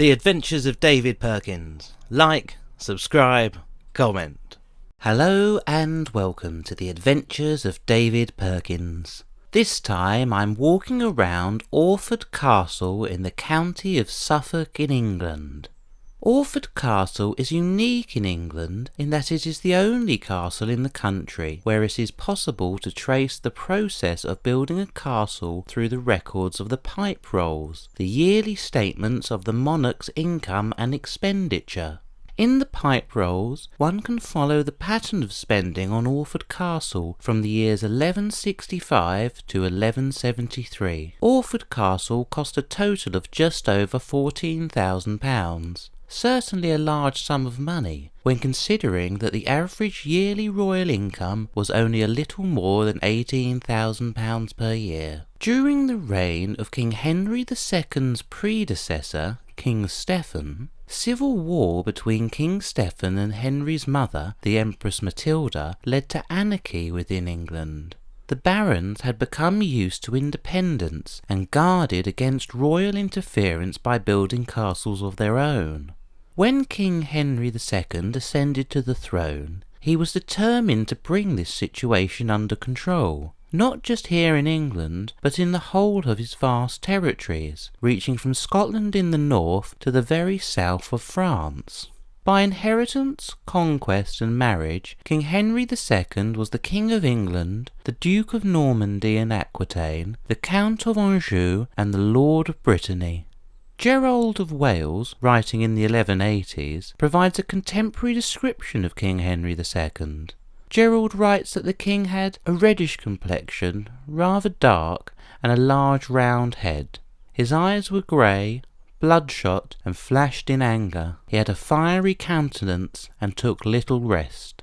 The Adventures of David Perkins. Like, subscribe, comment. Hello and welcome to The Adventures of David Perkins. This time I'm walking around Orford Castle in the county of Suffolk in England. Orford Castle is unique in England in that it is the only castle in the country where it is possible to trace the process of building a castle through the records of the pipe rolls, the yearly statements of the monarch's income and expenditure. In the pipe rolls, one can follow the pattern of spending on Orford Castle from the years 1165 to 1173. Orford Castle cost a total of just over £14,000. Certainly a large sum of money, when considering that the average yearly royal income was only a little more than £18,000 per year. During the reign of King Henry II's predecessor, King Stephen, civil war between King Stephen and Henry's mother, the Empress Matilda, led to anarchy within England. The barons had become used to independence and guarded against royal interference by building castles of their own. When King Henry II ascended to the throne, he was determined to bring this situation under control, not just here in England, but in the whole of his vast territories, reaching from Scotland in the north to the very south of France. By inheritance, conquest and marriage, King Henry II was the King of England, the Duke of Normandy and Aquitaine, the Count of Anjou and the Lord of Brittany. Gerald of Wales, writing in the 1180s, provides a contemporary description of King Henry II. Gerald writes that the king had a reddish complexion, rather dark, and a large round head. His eyes were grey, bloodshot, and flashed in anger. He had a fiery countenance and took little rest.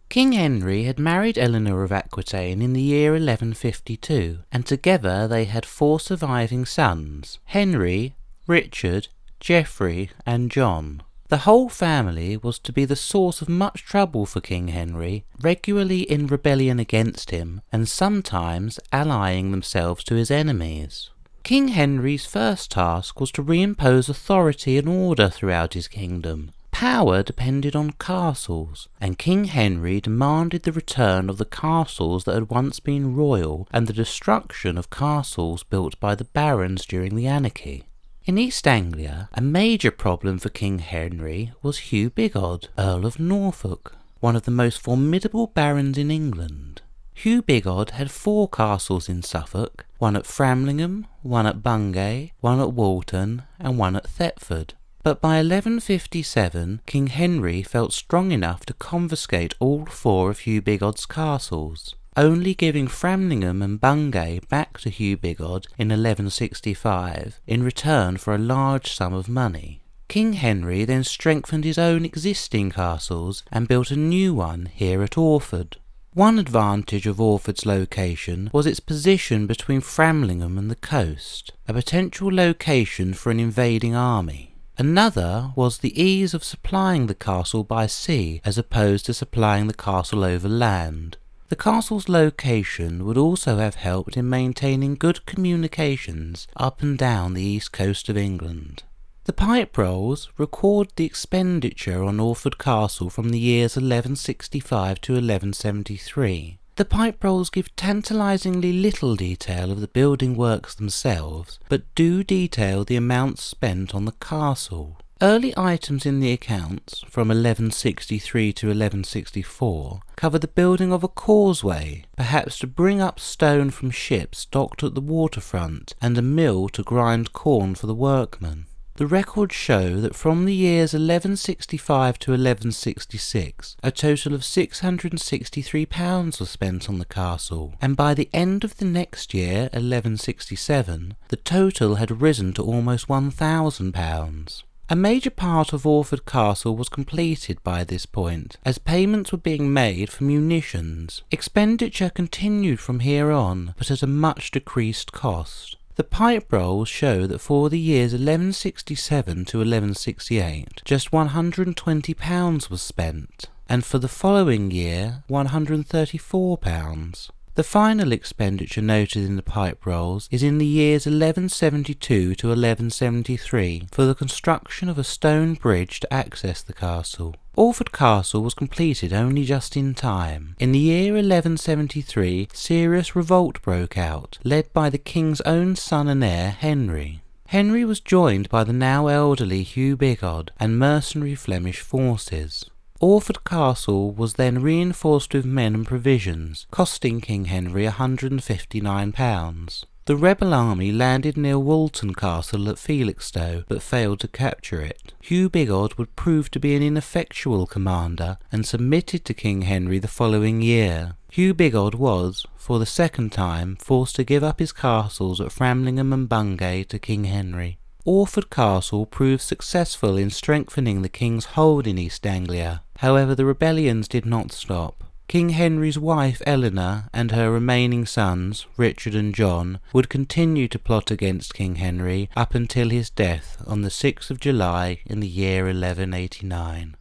King Henry had married Eleanor of Aquitaine in the year 1152, and together they had 4 surviving sons: Henry, Richard, Geoffrey, and John. The whole family was to be the source of much trouble for King Henry, regularly in rebellion against him, and sometimes allying themselves to his enemies. King Henry's first task was to reimpose authority and order throughout his kingdom. Power depended on castles, and King Henry demanded the return of the castles that had once been royal and the destruction of castles built by the barons during the anarchy. In East Anglia, a major problem for King Henry was Hugh Bigod, Earl of Norfolk, one of the most formidable barons in England. Hugh Bigod had 4 castles in Suffolk, one at Framlingham, one at Bungay, one at Walton, and one at Thetford. But by 1157, King Henry felt strong enough to confiscate all 4 of Hugh Bigod's castles, only giving Framlingham and Bungay back to Hugh Bigod in 1165 in return for a large sum of money. King Henry then strengthened his own existing castles and built a new one here at Orford. One advantage of Orford's location was its position between Framlingham and the coast, a potential location for an invading army. Another was the ease of supplying the castle by sea as opposed to supplying the castle over land. The castle's location would also have helped in maintaining good communications up and down the east coast of England. The pipe rolls record the expenditure on Orford Castle from the years 1165 to 1173. The pipe rolls give tantalisingly little detail of the building works themselves, but do detail the amounts spent on the castle. Early items in the accounts, from 1163 to 1164, cover the building of a causeway, perhaps to bring up stone from ships docked at the waterfront, and a mill to grind corn for the workmen. The records show that from the years 1165 to 1166, a total of £663 was spent on the castle, and by the end of the next year, 1167, the total had risen to almost £1,000. A major part of Orford Castle was completed by this point, as payments were being made for munitions. Expenditure continued from here on, but at a much decreased cost. The pipe rolls show that for the years 1167 to 1168, just £120 was spent, and for the following year £134. The final expenditure noted in the pipe rolls is in the years 1172 to 1173 for the construction of a stone bridge to access the castle. Orford Castle was completed only just in time. In the year 1173, serious revolt broke out, led by the king's own son and heir, Henry. Henry was joined by the now elderly Hugh Bigod and mercenary Flemish forces. Orford Castle was then reinforced with men and provisions, costing King Henry £159. The rebel army landed near Walton Castle at Felixstowe, but failed to capture it. Hugh Bigod would prove to be an ineffectual commander and submitted to King Henry the following year. Hugh Bigod was, for the second time, forced to give up his castles at Framlingham and Bungay to King Henry. Orford Castle proved successful in strengthening the king's hold in East Anglia. However, the rebellions did not stop. King Henry's wife Eleanor and her remaining sons, Richard and John, would continue to plot against King Henry up until his death on the 6th of July in the year 1189.